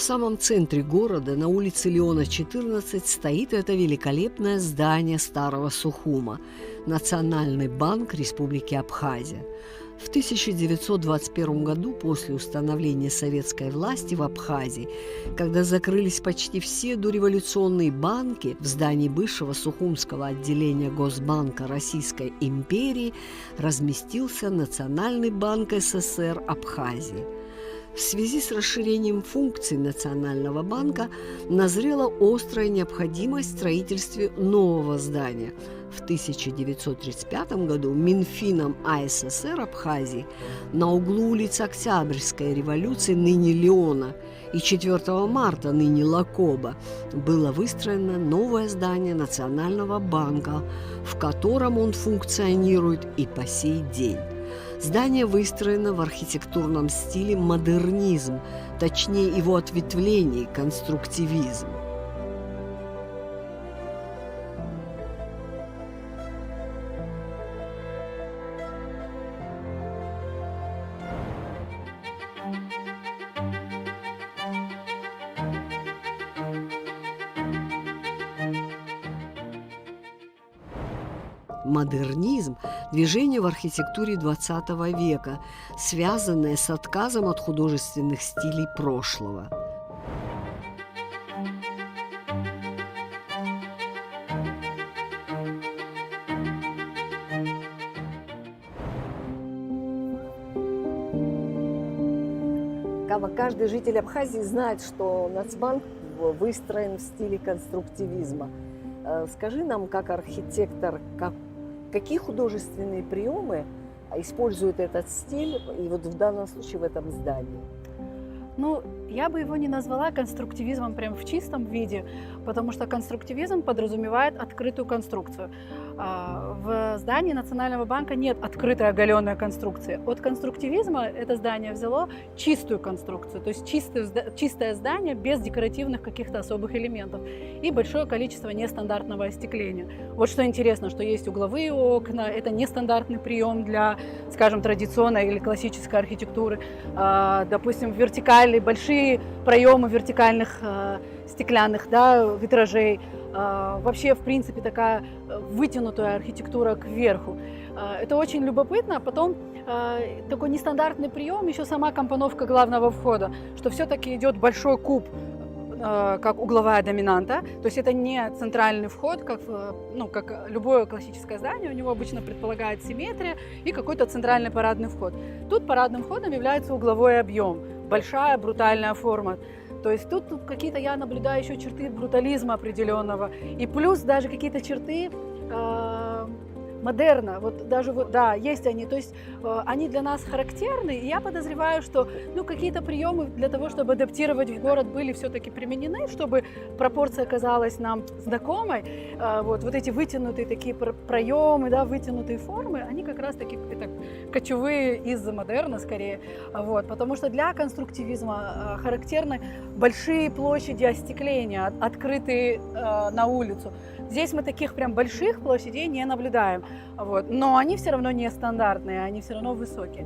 В самом центре города, на улице Леона, 14, стоит это великолепное здание старого Сухума – Национальный банк Республики Абхазия. В 1921 году, после установления советской власти в Абхазии, когда закрылись почти все дореволюционные банки, в здании бывшего Сухумского отделения Госбанка Российской империи разместился Национальный банк СССР Абхазии. В связи с расширением функций Национального банка назрела острая необходимость в строительстве нового здания. В 1935 году Минфином АССР Абхазии на углу улиц Октябрьской революции, ныне Леона, и 4 марта, ныне Лакоба, было выстроено новое здание Национального банка, в котором он функционирует и по сей день. Здание выстроено в архитектурном стиле модернизм, точнее его ответвлений – конструктивизм. Модернизм – движение в архитектуре XX века, связанное с отказом от художественных стилей прошлого. Каждый житель Абхазии знает, что Нацбанк выстроен в стиле конструктивизма. Скажи нам, как архитектор, какие художественные приемы использует этот стиль, и вот в данном случае в этом здании? Ну, я бы его не назвала конструктивизмом прям в чистом виде, потому что конструктивизм подразумевает открытую конструкцию. В здании Национального банка нет открытой оголенной конструкции. От конструктивизма это здание взяло чистую конструкцию, то есть чистое здание без декоративных каких-то особых элементов и большое количество нестандартного остекления. Вот что интересно, что есть угловые окна, это нестандартный прием для, скажем, традиционной или классической архитектуры. Допустим, вертикальные, большие проемы вертикальных стеклянных, да, витражей. Вообще, в принципе, такая вытянутая архитектура кверху. Это очень любопытно. Потом такой нестандартный прием, еще сама компоновка главного входа, что все-таки идет большой куб, как угловая доминанта. То есть это не центральный вход, как любое классическое здание. У него обычно предполагает симметрия и какой-то центральный парадный вход. Тут парадным входом является угловой объем, большая брутальная форма. То есть тут какие-то, я наблюдаю еще черты брутализма определенного. И плюс даже какие-то черты модерна. Вот даже вот, да, есть они. То есть они для нас характерны. И я подозреваю, что какие-то приемы для того, чтобы адаптировать в город, были все-таки применены, чтобы пропорция казалась нам знакомой. Вот эти вытянутые такие проемы, да, вытянутые формы, они как раз таки кочевые из-за модерна скорее. Вот, потому что для конструктивизма характерны большие площади остекления, открытые на улицу. Здесь мы таких прям больших площадей не наблюдаем, вот. Но они все равно не стандартные, они все равно высокие.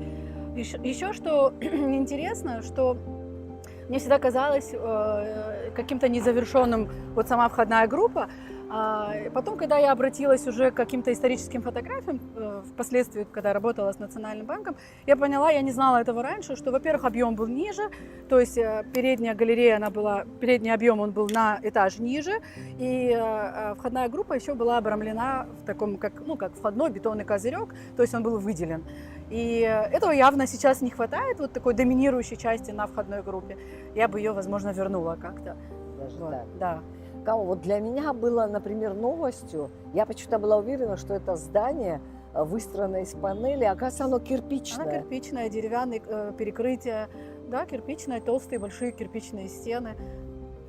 Еще что интересно, что мне всегда казалось каким-то незавершенным вот сама входная группа. Потом, когда я обратилась уже к каким-то историческим фотографиям, впоследствии, когда работала с Национальным банком, я поняла, я не знала этого раньше, что, во-первых, объем был ниже, то есть передняя галерея, передний объем он был на этаж ниже, и входная группа еще была обрамлена в таком, как входной бетонный козырек, то есть он был выделен. И этого явно сейчас не хватает, вот такой доминирующей части на входной группе. Я бы ее, возможно, вернула как-то. Даже вот, так? Да. Вот для меня было, например, новостью, я почему-то была уверена, что это здание выстроено из панели, оказывается, оно кирпичное. Оно кирпичное, деревянное перекрытие, да, кирпичные, толстые, большие кирпичные стены.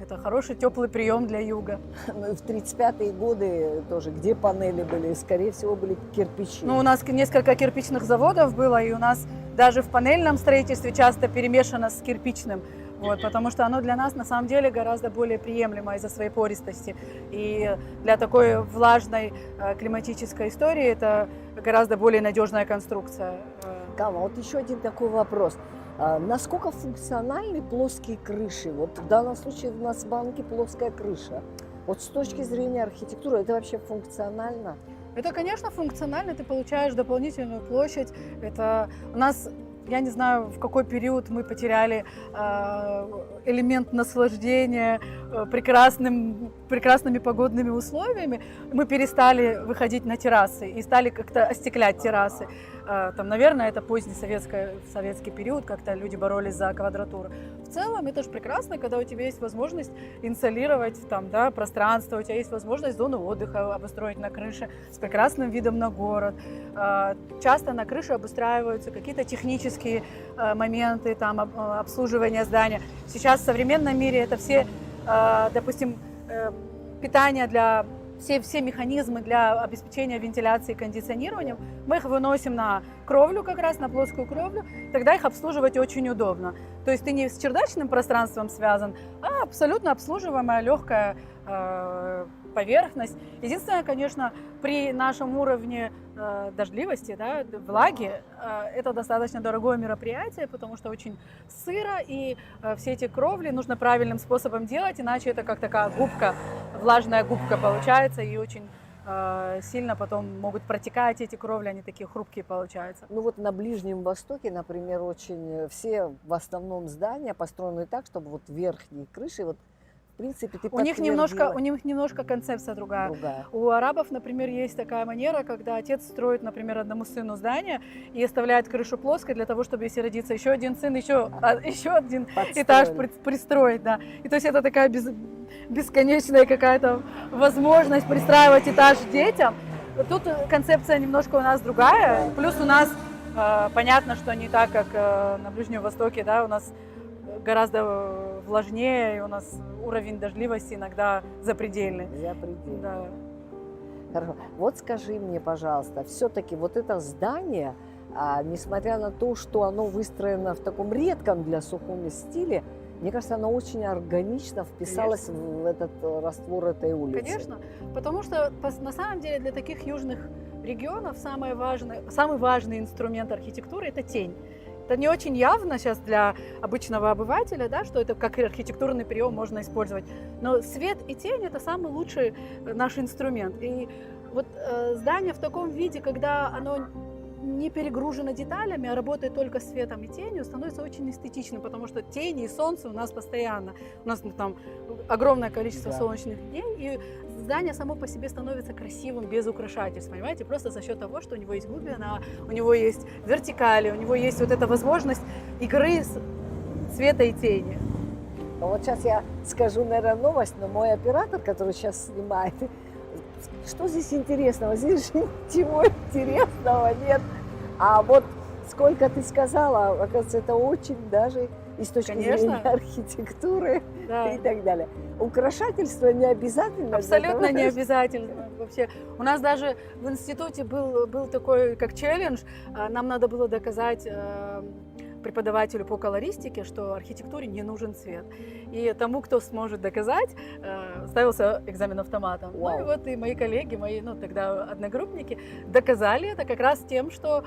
Это хороший теплый прием для юга. Ну и в 35-е годы тоже, где панели были, скорее всего, были кирпичи. Ну, у нас несколько кирпичных заводов было, и у нас даже в панельном строительстве часто перемешано с кирпичным. Вот, потому что оно для нас на самом деле гораздо более приемлемо из-за своей пористости. И для такой влажной климатической истории это гораздо более надежная конструкция. Кама, вот еще один такой вопрос. Насколько функциональны плоские крыши? Вот в данном случае в Нацбанке плоская крыша. Вот с точки зрения архитектуры это вообще функционально? Это, конечно, функционально, ты получаешь дополнительную площадь. Это у нас, я не знаю, в какой период мы потеряли элемент наслаждения прекрасными погодными условиями. Мы перестали выходить на террасы и стали как-то остеклять террасы. Там, наверное, это поздний советский период, как-то люди боролись за квадратуру. В целом это же прекрасно, когда у тебя есть возможность инсолировать там, да, пространство, у тебя есть возможность зону отдыха обустроить на крыше с прекрасным видом на город. Часто на крыше обустраиваются какие-то технические моменты, там, обслуживания здания. Сейчас в современном мире это все, допустим, питание для... Все механизмы для обеспечения вентиляции и кондиционирования, мы их выносим на кровлю, как раз на плоскую кровлю, тогда их обслуживать очень удобно. То есть ты не с чердачным пространством связан, а абсолютно обслуживаемая легкая поверхность. Единственное, конечно, при нашем уровне дождливости, да, влаги, это достаточно дорогое мероприятие, потому что очень сыро, и все эти кровли нужно правильным способом делать, иначе это как такая губка, влажная губка получается, и очень сильно потом могут протекать эти кровли, они такие хрупкие получаются. Ну вот на Ближнем Востоке, например, очень все в основном здания построены так, чтобы вот верхние крыши, вот в принципе, ты у них немножко концепция другая. У арабов, например, есть такая манера, когда отец строит, например, одному сыну здание и оставляет крышу плоской для того, чтобы, если родится еще один сын, еще один этаж пристроить. Да. И то есть это такая бесконечная какая-то возможность пристраивать этаж детям. Тут концепция немножко у нас другая. Плюс у нас понятно, что не так, как на Ближнем Востоке, да, у нас гораздо влажнее, и у нас уровень дождливости иногда запредельный. Запредельный. Да. Хорошо. Вот скажи мне, пожалуйста, все-таки вот это здание, несмотря на то, что оно выстроено в таком редком для Сухуми стиле, мне кажется, оно очень органично вписалось в этот раствор этой улицы. Конечно, потому что на самом деле для таких южных регионов самый важный инструмент архитектуры – это тень. Это не очень явно сейчас для обычного обывателя, да, что это как архитектурный прием можно использовать. Но свет и тень – это самый лучший наш инструмент. И вот здание в таком виде, когда оно не перегружено деталями, а работает только светом и тенью, становится очень эстетичным, потому что тени и солнце у нас постоянно. У нас там огромное количество солнечных дней, и здание само по себе становится красивым без украшательств, понимаете? Просто за счет того, что у него есть глубина, у него есть вертикали, у него есть вот эта возможность игры света и тени. Вот сейчас я скажу, наверное, новость, но мой оператор, который сейчас снимает, что здесь интересного? Здесь же ничего интересного нет. А вот сколько ты сказала, оказывается, это очень даже и с точки зрения архитектуры и так далее. Украшательство не обязательно? Абсолютно не обязательно. Вообще. У нас даже в институте был такой как челлендж. Нам надо было доказать преподавателю по колористике, что архитектуре не нужен цвет. И тому, кто сможет доказать, ставился экзамен автоматом. Ну и вот и мои коллеги, тогда одногруппники, доказали это как раз тем, что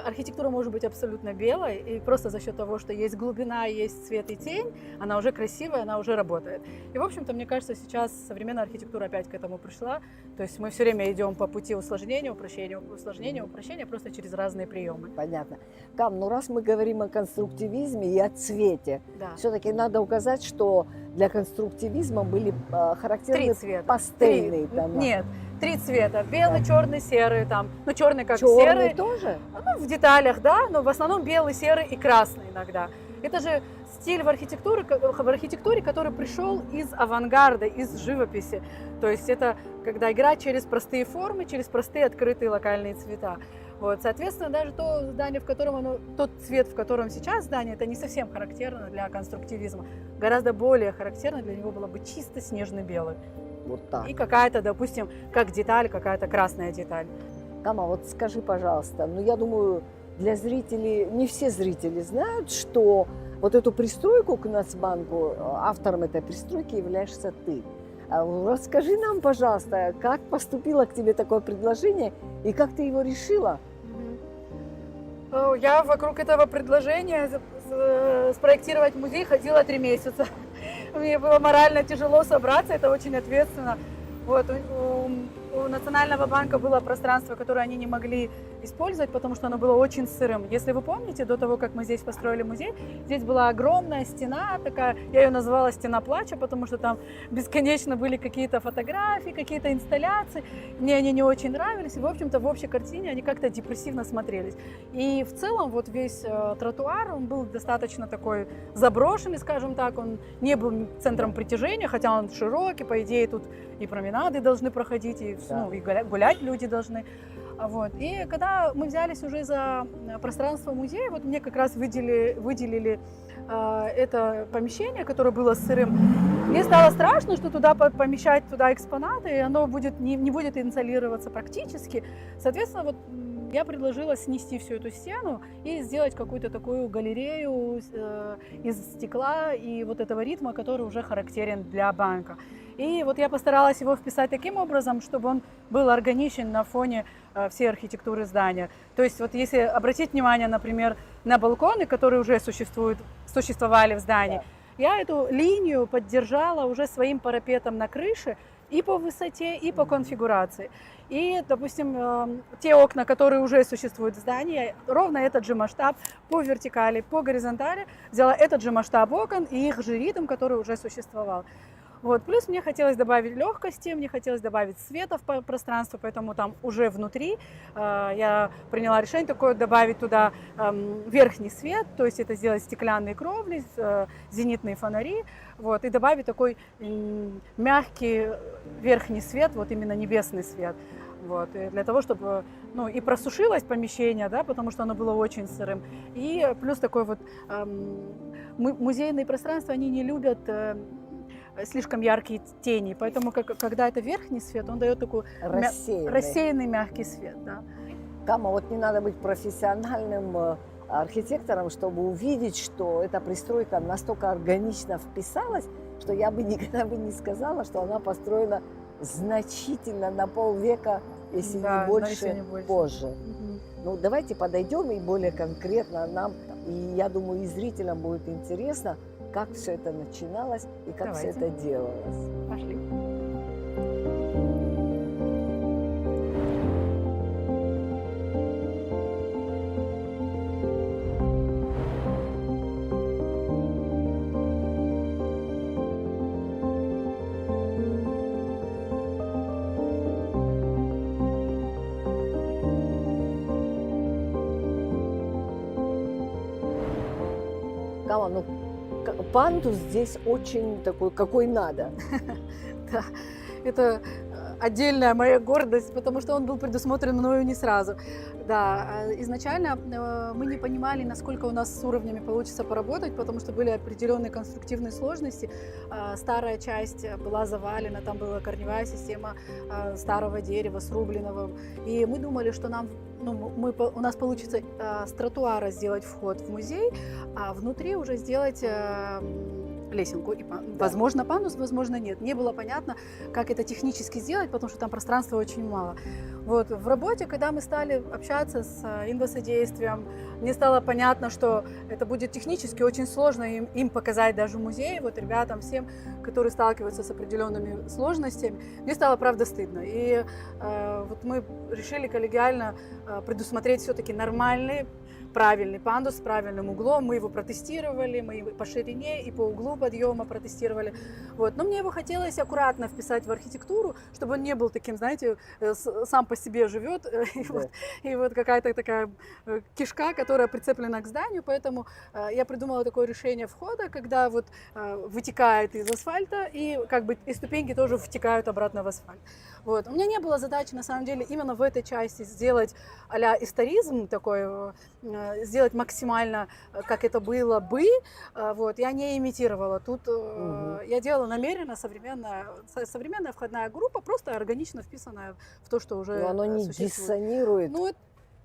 архитектура может быть абсолютно белой, и просто за счет того, что есть глубина, есть свет и тень, она уже красивая, она уже работает. И, в общем-то, мне кажется, сейчас современная архитектура опять к этому пришла. То есть мы все время идем по пути усложнения, упрощения, просто через разные приемы. Понятно. Кам, ну раз мы говорим о конструктивизме и о цвете, все-таки надо указать, что для конструктивизма были характерны пастельные тона. Нет, 3 цвета. Белый, черный, серый. Черный как черный серый. Тоже? В деталях, да, но в основном белый, серый и красный иногда. Это же стиль в архитектуре, который пришел из авангарда, из живописи. То есть это когда играть через простые формы, через простые открытые локальные цвета. Вот, соответственно, даже то здание, тот цвет, в котором сейчас здание, это не совсем характерно для конструктивизма. Гораздо более характерно для него было бы чисто снежно-белый. Вот так. И какая-то, допустим, как деталь, какая-то красная деталь. Кама, вот скажи, пожалуйста, я думаю, для зрителей, не все зрители знают, что вот эту пристройку к Нацбанку, автором этой пристройки являешься ты. Расскажи нам, пожалуйста, как поступило к тебе такое предложение и как ты его решила? Я вокруг этого предложения спроектировать музей ходила 3 месяца. Мне было морально тяжело собраться, это очень ответственно. Вот, у Национального банка было пространство, которое они не могли использовать, потому что оно было очень сырым. Если вы помните, до того, как мы здесь построили музей, здесь была огромная стена такая, я ее называла «Стена плача», потому что там бесконечно были какие-то фотографии, какие-то инсталляции. Мне они не очень нравились, и, в общем-то, в общей картине они как-то депрессивно смотрелись. И в целом вот весь тротуар, он был достаточно такой заброшенный, скажем так, он не был центром притяжения, хотя он широкий, по идее, тут и променады должны проходить, и, ну, и гулять люди должны. Вот. И когда мы взялись уже за пространство музея, вот мне как раз выделили это помещение, которое было сырым. Мне стало страшно, что туда помещать туда экспонаты, и оно будет, не будет инсталлироваться практически. Соответственно, вот я предложила снести всю эту стену и сделать какую-то такую галерею из стекла и вот этого ритма, который уже характерен для банка. И вот я постаралась его вписать таким образом, чтобы он был органичен на фоне всей архитектуры здания. То есть вот если обратить внимание, например, на балконы, которые уже существовали в здании, я эту линию поддержала уже своим парапетом на крыше и по высоте, и по конфигурации. И, допустим, те окна, которые уже существуют в здании, ровно этот же масштаб по вертикали, по горизонтали, взяла этот же масштаб окон и их же ритм, который уже существовал. Вот. Плюс мне хотелось добавить легкости, мне хотелось добавить света в пространство, поэтому там уже внутри я приняла решение такое добавить туда верхний свет, то есть это сделать стеклянные кровли, зенитные фонари, вот, и добавить такой мягкий верхний свет, вот именно небесный свет. Вот, и для того, чтобы ну, и просушилось помещение, да, потому что оно было очень сырым. И плюс такой вот музейные пространства, они не любят слишком яркие тени, поэтому когда это верхний свет, он дает такой рассеянный мягкий свет. Да. Кама, вот не надо быть профессиональным архитектором, чтобы увидеть, что эта пристройка настолько органично вписалась, что я бы никогда бы не сказала, что она построена значительно на полвека, если да, не больше, если не больше. Позже. Ну, давайте подойдем и более конкретно нам, и я думаю, и зрителям будет интересно, как все это начиналось и как все это делалось. Пошли. Кама, ну пандус здесь очень такой, какой надо. Да, это отдельная моя гордость, потому что он был предусмотрен мною не сразу. Да, изначально мы не понимали, насколько у нас с уровнями получится поработать, потому что были определенные конструктивные сложности. Старая часть была завалена, там была корневая система старого дерева, срубленного. И мы думали, что у нас получится с тротуара сделать вход в музей, а внутри уже сделать лесенку. И, возможно, пандус, возможно, нет. Не было понятно, как это технически сделать, потому что там пространства очень мало. Вот. В работе, когда мы стали общаться с инвосодействием, мне стало понятно, что это будет технически очень сложно им показать даже в музее, вот ребятам, всем, которые сталкиваются с определенными сложностями. Мне стало, правда, стыдно. И вот мы решили коллегиально предусмотреть все-таки нормальный, правильный пандус с правильным углом. Мы его протестировали, мы его по ширине и по углу подъема протестировали. Вот. Но мне его хотелось аккуратно вписать в архитектуру, чтобы он не был таким, знаете, сам по себе живет. И вот какая-то такая кишка, которая прицеплена к зданию. Поэтому я придумала такое решение входа, когда вот вытекает из асфальта и как бы и ступеньки тоже втекают обратно в асфальт. Вот. У меня не было задачи, на самом деле, именно в этой части сделать а-ля историзм такой, сделать максимально, как это было бы. Вот. Я не имитировала. Тут я делала намеренно современная входная группа, просто органично вписанная в то, что уже но оно не существует. диссонирует. Ну,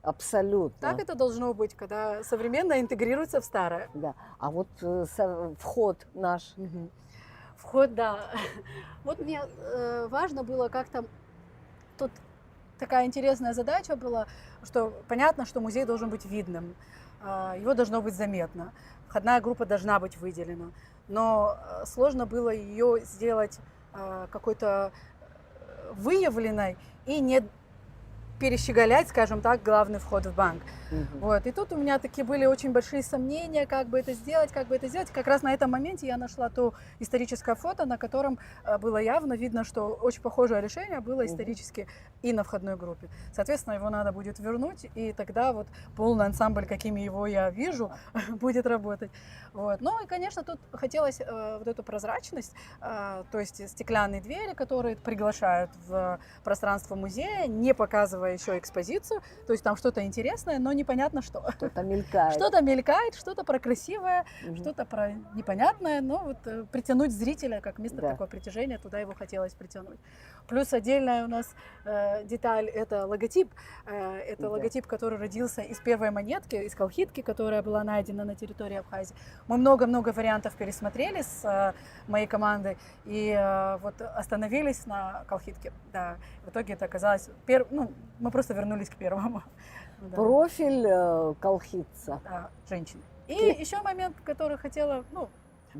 Абсолютно. Так это должно быть, когда современное интегрируется в старое. Да. А вот вход наш. Вход, да. Вот мне важно было как-то... Тут такая интересная задача была, что понятно, что музей должен быть видным, его должно быть заметно, входная группа должна быть выделена, но сложно было ее сделать какой-то выявленной и не перещеголять, скажем так, главный вход в банк. Вот. И тут у меня такие были очень большие сомнения, как бы это сделать, как бы это сделать. Как раз на этом моменте я нашла то историческое фото, на котором было явно видно, что очень похожее решение было исторически и на входной группе. Соответственно, его надо будет вернуть, и тогда вот полный ансамбль, какими его я вижу, будет работать. Вот. Ну и, конечно, тут хотелось вот эту прозрачность, то есть стеклянные двери, которые приглашают в пространство музея, не показывая еще экспозицию, то есть там что-то интересное, но непонятно что. Что-то мелькает. Что-то мелькает, что-то про красивое, что-то про непонятное, но вот притянуть зрителя, как место такого притяжения, туда его хотелось притянуть. Плюс отдельная у нас деталь – это логотип. Это логотип, который родился из первой монетки, из колхидки, которая была найдена на территории Абхазии. Мы много-много вариантов пересмотрели с моей командой и вот остановились на колхидке. Да. В итоге это оказалось… мы просто вернулись к первому. Да. Профиль колхидца. Да, женщины. И еще момент, который хотела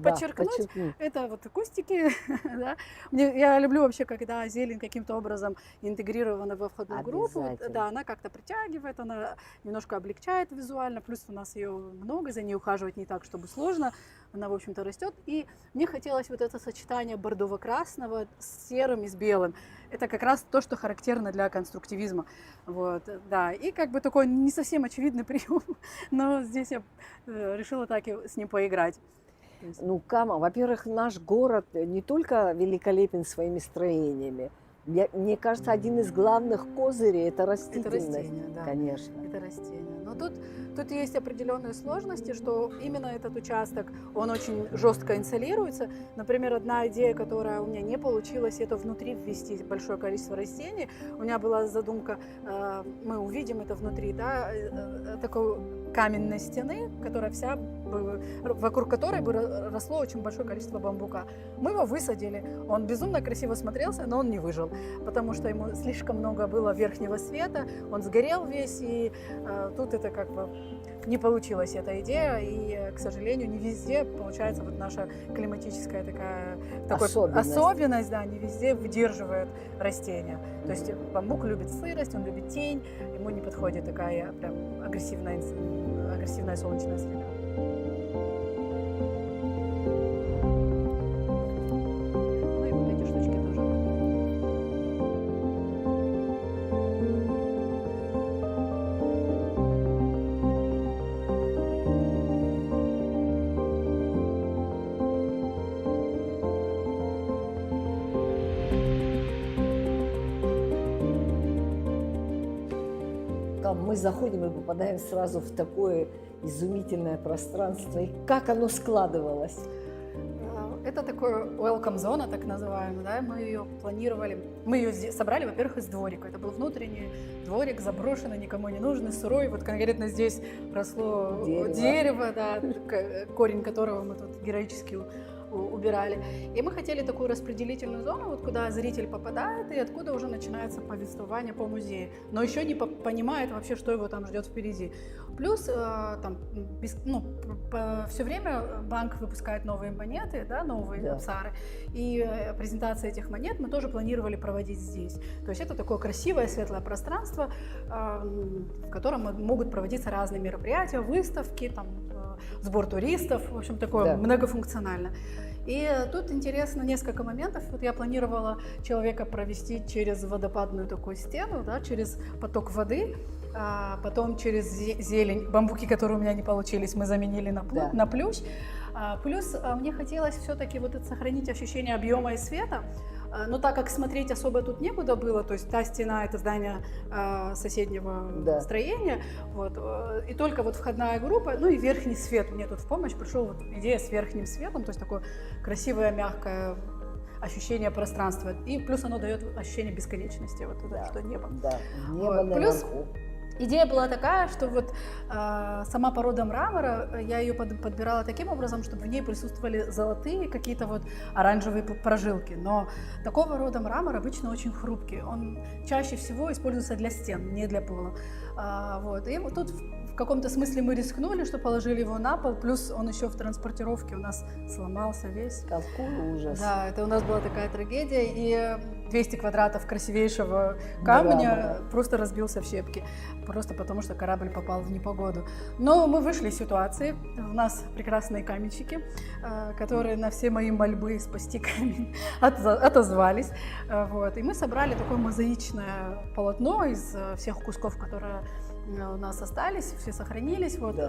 подчеркнуть, это вот кустики. Да. Я люблю вообще, когда зелень каким-то образом интегрирована во входную группу. Да, она как-то притягивает, она немножко облегчает визуально, плюс у нас ее много, за ней ухаживать не так, чтобы сложно. Она, в общем-то, растет. И мне хотелось вот это сочетание бордово-красного с серым и с белым. Это как раз то, что характерно для конструктивизма. Вот, да. И как бы такой не совсем очевидный прием, но здесь я решила так и с ним поиграть. Ну, Кама, во-первых, наш город не только великолепен своими строениями. Мне кажется, один из главных козырей – это растительность. Это растение, да. Конечно. Это растение. Но тут есть определенные сложности, что именно этот участок, он очень жестко инсолируется. Например, одна идея, которая у меня не получилась, это внутри ввести большое количество растений. У меня была задумка, мы увидим это внутри, да, такой каменной стены, которая вся, вокруг которой бы росло очень большое количество бамбука. Мы его высадили, он безумно красиво смотрелся, но он не выжил, потому что ему слишком много было верхнего света, он сгорел весь, и тут это как бы не получилась эта идея, и, к сожалению, не везде получается вот наша климатическая такая особенность, да, не везде выдерживает растения. То есть бамбук любит сырость, он любит тень, ему не подходит такая прям агрессивная солнечная среда. Ну и вот эти штучки тоже. Мы заходим и попадаем сразу в такое изумительное пространство. И как оно складывалось? Это такое welcome зона, так называемая, да, мы ее планировали, мы ее собрали, во-первых, из дворика. Это был внутренний дворик, заброшенный, никому не нужный, сырой. Вот конкретно здесь росло дерево, да, корень которого мы тут героически убирали. И мы хотели такую распределительную зону, вот куда зритель попадает и откуда уже начинается повествование по музею, но еще не понимает вообще, что его там ждет впереди. Плюс там, все время банк выпускает новые монеты, да, новые абсары, и презентации этих монет мы тоже планировали проводить здесь. То есть это такое красивое, светлое пространство, в котором могут проводиться разные мероприятия, выставки, там, сбор туристов, в общем, такое многофункциональное. И тут интересно несколько моментов. Вот я планировала человека провести через водопадную такую стену, да, через поток воды, потом через зелень, бамбуки, которые у меня не получились, мы заменили на плющ. Плюс мне хотелось все-таки вот это сохранить ощущение объема и света. Но так как смотреть особо тут некуда было, то есть та стена – это здание соседнего строения, вот, и только вот входная группа, ну и верхний свет. Мне тут в помощь пришел вот идея с верхним светом, то есть такое красивое, мягкое ощущение пространства. И плюс оно дает ощущение бесконечности, вот это, что небо. Да, небо вот. наверху. Идея была такая, что вот сама порода мрамора, я ее подбирала таким образом, чтобы в ней присутствовали золотые какие-то вот оранжевые прожилки. Но такого рода мрамор обычно очень хрупкий. Он чаще всего используется для стен, не для пола. Вот. И вот тут в каком-то смысле мы рискнули, что положили его на пол, плюс он еще в транспортировке у нас сломался весь. Какой ужас. Да, это у нас была такая трагедия, и 200 квадратов красивейшего камня просто разбился в щепки, просто потому что корабль попал в непогоду. Но мы вышли из ситуации, у нас прекрасные каменщики, которые на все мои мольбы спасти камень отозвались, вот, и мы собрали такое мозаичное полотно из всех кусков, которые у нас остались, все сохранились, вот, Да.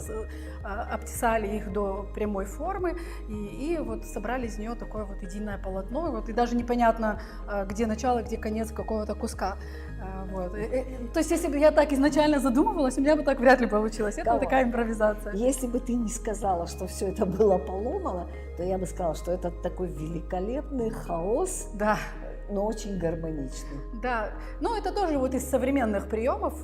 обтесали их до прямой формы и вот собрали из нее такое вот единое полотно, вот, и даже непонятно, где начало, где конец какого-то куска. Вот. То есть, если бы я так изначально задумывалась, у меня бы так вряд ли получилось. Это Да вот такая импровизация. Если бы ты не сказала, что все это было поломано, то я бы сказала, что это такой великолепный хаос, Да. но очень гармоничный. Да, ну это тоже вот из современных приемов,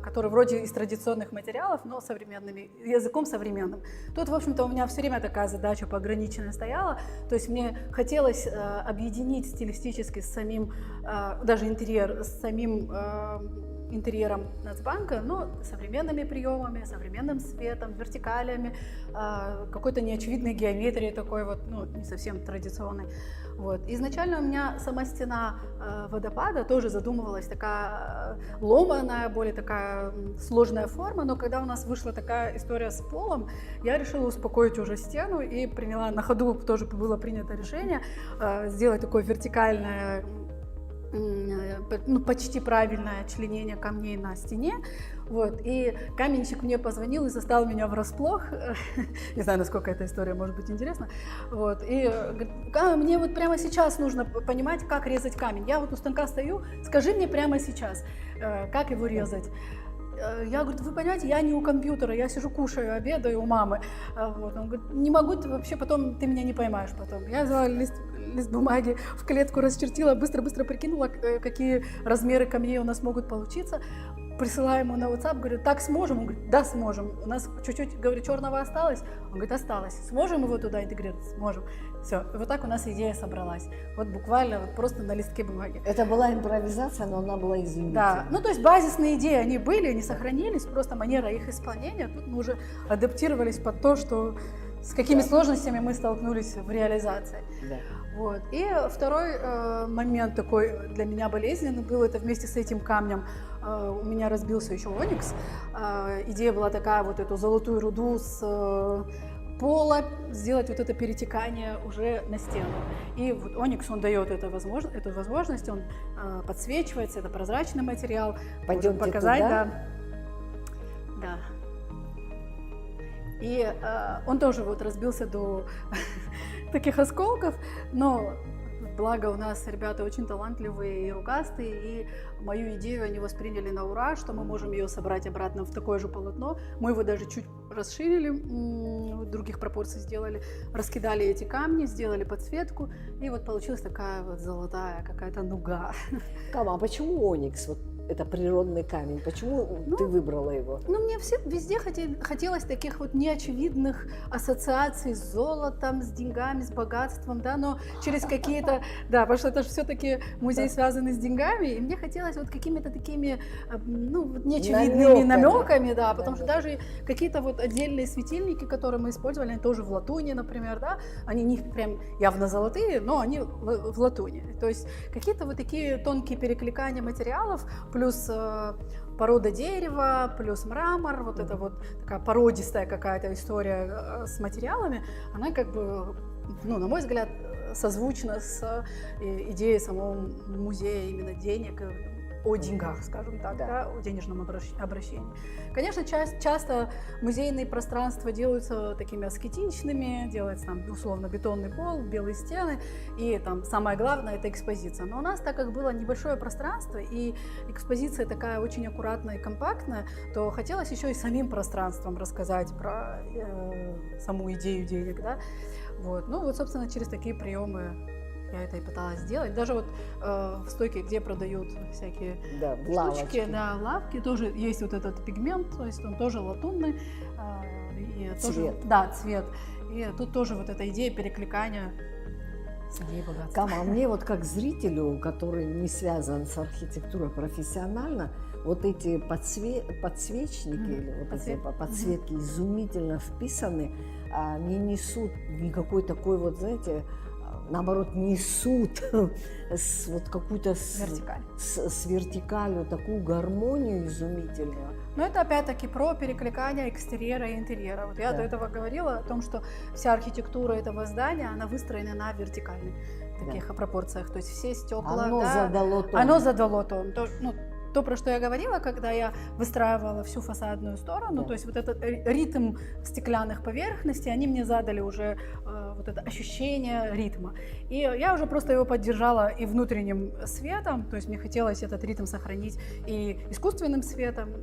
которые вроде из традиционных материалов, но современными, языком современным. Тут, в общем-то, у меня все время такая задача пограниченная стояла, то есть мне хотелось объединить стилистически с самим, даже интерьер, с самим интерьером Нацбанка, но современными приемами, современным светом, вертикалями, какой-то неочевидной геометрией такой вот, ну, не совсем традиционной. Вот. Изначально у меня сама стена водопада тоже задумывалась такая ломаная, более такая сложная форма, но когда у нас вышла такая история с полом, я решила успокоить уже стену и приняла на ходу, тоже было принято решение сделать такое вертикальное, ну, почти правильное членение камней на стене. Вот. И каменщик мне позвонил и застал меня врасплох. Не знаю, насколько эта история может быть интересна. Вот. И говорит: мне вот прямо сейчас нужно понимать, как резать камень. Я вот у станка стою, скажи мне прямо сейчас, как его резать. Я говорю: вы понимаете, я не у компьютера, я сижу, кушаю, обедаю у мамы. Вот. Он говорит: не могу, вообще потом ты меня не поймаешь потом. Я взяла лист бумаги, в клетку расчертила, быстро-быстро прикинула, какие размеры камней у нас могут получиться. Присылаю ему на WhatsApp, говорю: так сможем? Он говорит: да, сможем. У нас чуть-чуть, говорю, черного осталось. Он говорит: осталось. Сможем его туда интегрировать? Сможем. Все. И вот так у нас идея собралась. Вот буквально вот просто на листке бумаги. Это была импровизация, но она была изумительна. Да, ну то есть базисные идеи, они были, они сохранились, просто манера их исполнения. Тут мы уже адаптировались под то, что с какими сложностями мы столкнулись в реализации. Да. Вот. И второй момент такой для меня болезненный был, это вместе с этим камнем у меня разбился еще оникс. Идея была такая: вот эту золотую руду с пола сделать вот это перетекание уже на стену. И вот оникс, он дает эту возможность, он подсвечивается, это прозрачный материал. Пойдемте Можем показать, туда. Да. И он тоже вот разбился до таких осколков, но благо у нас ребята очень талантливые и рукастые, и мою идею они восприняли на ура, что мы можем ее собрать обратно в такое же полотно. Мы его даже чуть расширили, других пропорций сделали, раскидали эти камни, сделали подсветку, и вот получилась такая вот золотая какая-то нуга. Кама, а почему оникс? Вот это природный камень. Почему ты выбрала его? Ну, мне везде хотелось таких вот неочевидных ассоциаций с золотом, с деньгами, с богатством, да, но через какие-то, да, потому что это же все-таки музей, связанный с деньгами, и мне хотелось вот какими-то такими, ну, вот неочевидными намеками, да, потому что даже какие-то вот отдельные светильники, которые мы использовали, они тоже в латуни, например, да, они не прям явно золотые, но они в латуни. То есть какие-то вот такие тонкие перекликания материалов, плюс порода дерева, плюс мрамор, вот это вот такая породистая какая-то история с материалами, она как бы, ну, на мой взгляд, созвучна с идеей самого музея именно денег, о деньгах, скажем так, да, о денежном обращении. Конечно, часто музейные пространства делаются такими аскетичными, делается там условно бетонный пол, белые стены, и там самое главное — это экспозиция. Но у нас, так как было небольшое пространство, и экспозиция такая очень аккуратная и компактная, то хотелось еще и самим пространством рассказать про саму идею денег, да. Вот. Ну вот, собственно, через такие приемы я это и пыталась сделать. Даже вот в стойке, где продают всякие Да, в штучки, лавочке. да, лавки, тоже есть вот этот пигмент, то есть он тоже латунный. И тоже, Цвет. да, цвет. И тут тоже вот эта идея перекликания с идеей богатства. Кама, а мне вот как зрителю, который не связан с архитектурой профессионально, вот эти подсвечники или вот эти подсветки изумительно вписаны, не несут никакой такой вот, знаете, наоборот, несут вот какую-то Вертикаль. с вертикалью такую гармонию изумительную. Но это опять-таки про перекликание экстерьера и интерьера. Вот я Да. до этого говорила о том, что вся архитектура этого здания, она выстроена на вертикальных таких пропорциях. То есть все стекла, Оно да, задало тон. оно задало тон. То, про что я говорила, когда я выстраивала всю фасадную сторону, Да. то есть вот этот ритм стеклянных поверхностей, они мне задали уже вот это ощущение ритма. И я уже просто его поддержала и внутренним светом, то есть мне хотелось этот ритм сохранить и искусственным светом,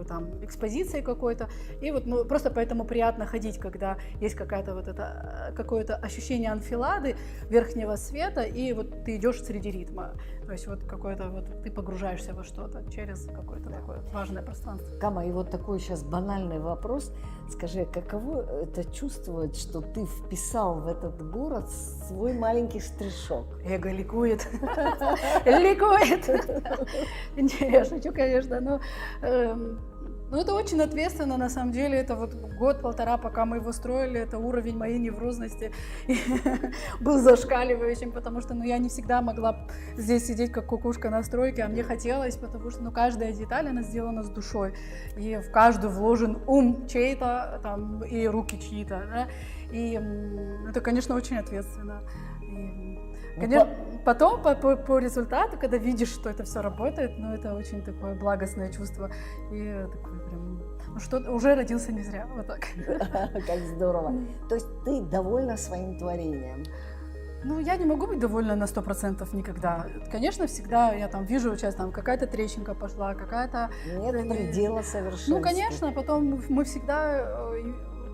там, экспозицией какой-то. И вот просто поэтому приятно ходить, когда есть какая-то вот это, какое-то ощущение анфилады верхнего света, и вот ты идешь среди ритма. То есть вот какое-то вот ты погружаешься во что-то через какое-то такое важное пространство. Кама, и вот такой сейчас банальный вопрос. Скажи, каково это чувствовать, что ты вписал в этот город свой маленький штришок? Эго ликует. Ликует. Не, я шучу, конечно, но это очень ответственно, на самом деле. Это вот год-полтора, пока мы его строили, это уровень моей неврозности был зашкаливающим, потому что я не всегда могла здесь сидеть как кукушка на стройке, а мне хотелось, потому что каждая деталь, она сделана с душой, и в каждую вложен ум чей-то там, и руки чьи-то, да? И это, конечно, очень ответственно. Конечно, потом по результату, когда видишь, что это все работает, это очень такое благостное чувство. И такое прям, что уже родился не зря. Вот так. Как здорово. То есть ты довольна своим творением? Я не могу быть довольна на 100% никогда. Конечно, всегда я там вижу, сейчас там какая-то трещинка пошла, какая-то... Нет предела совершенству. Конечно, потом мы всегда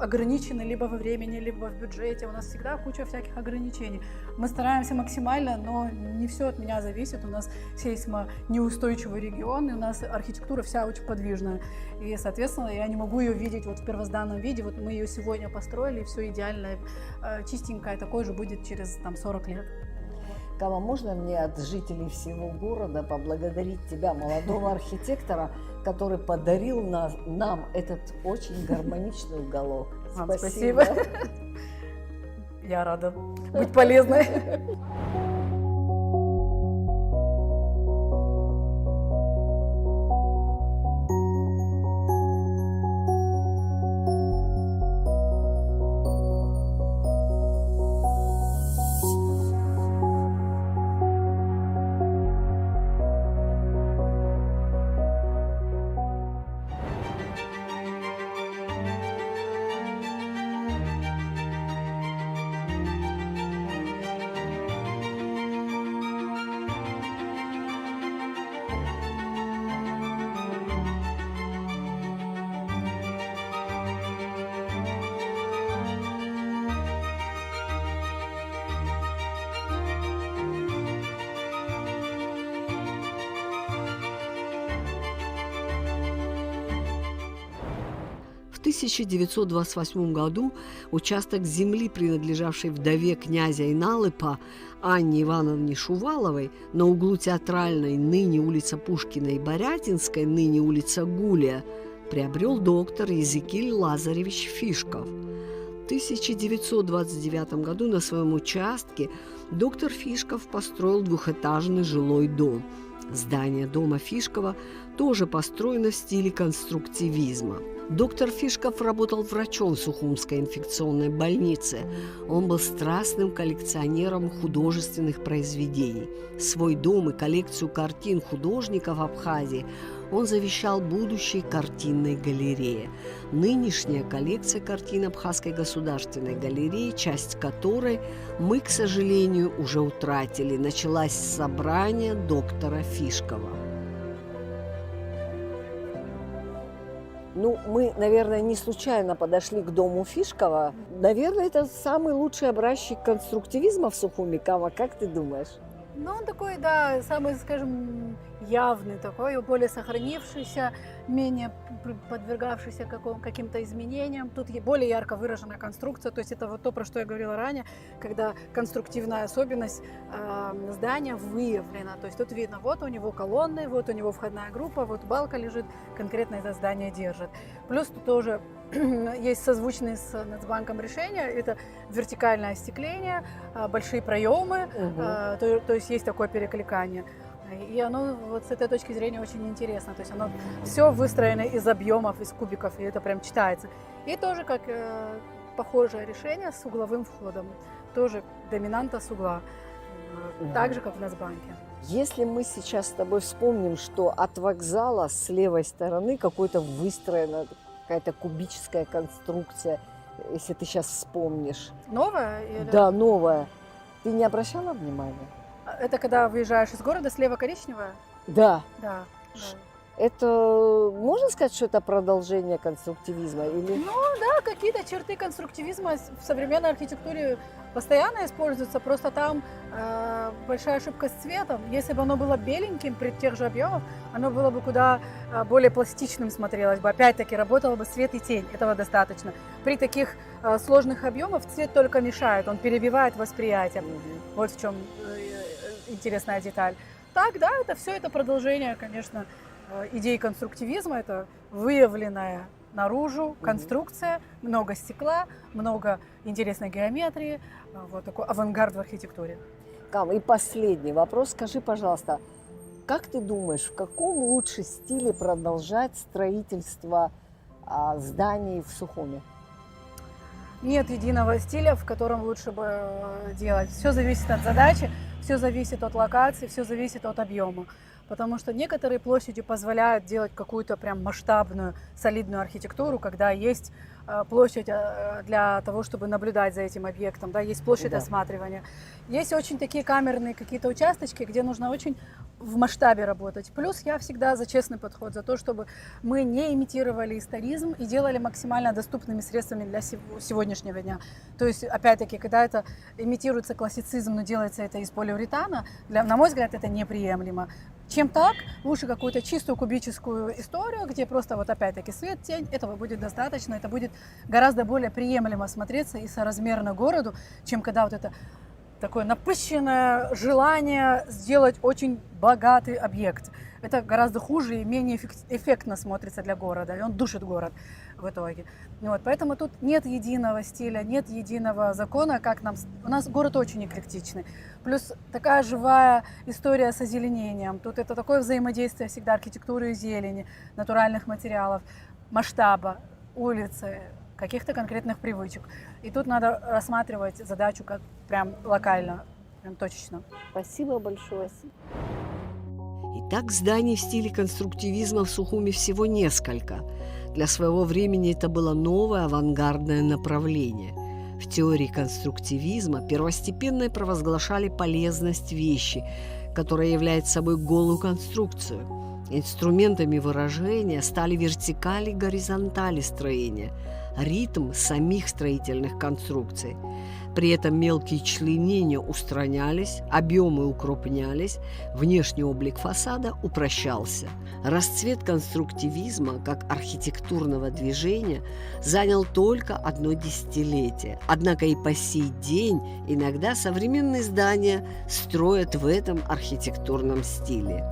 ограничены либо во времени, либо в бюджете. У нас всегда куча всяких ограничений. Мы стараемся максимально, но не все от меня зависит. У нас сейсмонеустойчивый регион, и у нас архитектура вся очень подвижная. И, соответственно, я не могу ее видеть вот в первозданном виде. Вот мы ее сегодня построили, и все идеальное, чистенькое, такое же будет через 40 лет. Кама, можно мне от жителей всего города поблагодарить тебя, молодого архитектора, который подарил нам этот очень гармоничный уголок? Вам спасибо. Я рада быть полезной. В 1928 году участок земли, принадлежавший вдове князя Иналыпа Анне Ивановне Шуваловой на углу Театральной, ныне улица Пушкина, и Борятинской, ныне улица Гулия, приобрел доктор Езекиль Лазаревич Фишков. В 1929 году на своем участке доктор Фишков построил двухэтажный жилой дом. Здание дома Фишкова тоже построено в стиле конструктивизма. Доктор Фишков работал врачом в Сухумской инфекционной больнице. Он был страстным коллекционером художественных произведений. Свой дом и коллекцию картин художников Абхазии он завещал будущей картинной галерее. Нынешняя коллекция картин Абхазской государственной галереи, часть которой мы, к сожалению, уже утратили. Началось с собрания доктора Фишкова. Ну, мы, наверное, не случайно подошли к дому Фишкова. Наверное, это самый лучший образчик конструктивизма в Сухуми. Кава, как ты думаешь? Ну, он такой, да, самый, скажем, явный такой, более сохранившийся, менее подвергавшийся каким-то изменениям. Тут более ярко выраженная конструкция, то есть это вот то, про что я говорила ранее, когда конструктивная особенность здания выявлена. То есть тут видно, вот у него колонны, вот у него входная группа, вот балка лежит, конкретно это здание держит. Плюс тут тоже есть созвучные с Нацбанком решения, это вертикальное остекление, большие проемы, то есть есть такое перекликание. И оно вот с этой точки зрения очень интересно. То есть оно все выстроено из объемов, из кубиков, и это прям читается. И тоже как похожее решение с угловым входом. Тоже доминанта с угла. Так же, как в Нацбанке. Если мы сейчас с тобой вспомним, что от вокзала с левой стороны какой-то выстроена какая-то кубическая конструкция, если ты сейчас вспомнишь. Новая? Или... Да, новая. Ты не обращала внимания? Это когда выезжаешь из города, слева коричневая? Да. Да. Это, можно сказать, что это продолжение конструктивизма? Или... Ну да, какие-то черты конструктивизма в современной архитектуре постоянно используются, просто там большая ошибка с цветом. Если бы оно было беленьким при тех же объемах, оно было бы куда более пластичным смотрелось бы. Опять-таки работало бы свет и тень, этого достаточно. При таких сложных объемах цвет только мешает, он перебивает восприятие. Вот в чем интересная деталь. Так, да, это продолжение, конечно, идей конструктивизма. Это выявленная наружу конструкция, много стекла, много интересной геометрии, вот такой авангард в архитектуре. Кам, и последний вопрос. Скажи, пожалуйста, как ты думаешь, в каком лучше стиле продолжать строительство зданий в Сухуми? Нет единого стиля, в котором лучше бы делать. Все зависит от задачи, все зависит от локации, все зависит от объема. Потому что некоторые площади позволяют делать какую-то прям масштабную, солидную архитектуру, когда есть площадь для того, чтобы наблюдать за этим объектом, да, есть площадь осматривания. Есть очень такие камерные какие-то участочки, где нужно очень в масштабе работать. Плюс я всегда за честный подход, за то, чтобы мы не имитировали историзм и делали максимально доступными средствами для сегодняшнего дня. То есть, опять-таки, когда это имитируется классицизм, но делается это из полиуретана, на мой взгляд, это неприемлемо. Чем так, лучше какую-то чистую кубическую историю, где просто вот опять-таки свет, тень, этого будет достаточно, это будет гораздо более приемлемо смотреться и соразмерно городу, чем когда вот это такое напыщенное желание сделать очень богатый объект. Это гораздо хуже и менее эффектно смотрится для города, и он душит город в итоге. Вот, поэтому тут нет единого стиля, нет единого закона, как нам... У нас город очень эклектичный. Плюс такая живая история с озеленением. Тут это такое взаимодействие всегда архитектуры и зелени, натуральных материалов, масштаба, улицы, каких-то конкретных привычек. И тут надо рассматривать задачу как прям локально, прям точечно. Спасибо большое. Итак, зданий в стиле конструктивизма в Сухуми всего несколько. Для своего времени это было новое авангардное направление. В теории конструктивизма первостепенной провозглашали полезность вещи, которая является собой голую конструкцию. Инструментами выражения стали вертикали и горизонтали строения, ритм самих строительных конструкций. При этом мелкие членения устранялись, объемы укрупнялись, внешний облик фасада упрощался. Расцвет конструктивизма как архитектурного движения занял только одно десятилетие. Однако и по сей день иногда современные здания строят в этом архитектурном стиле.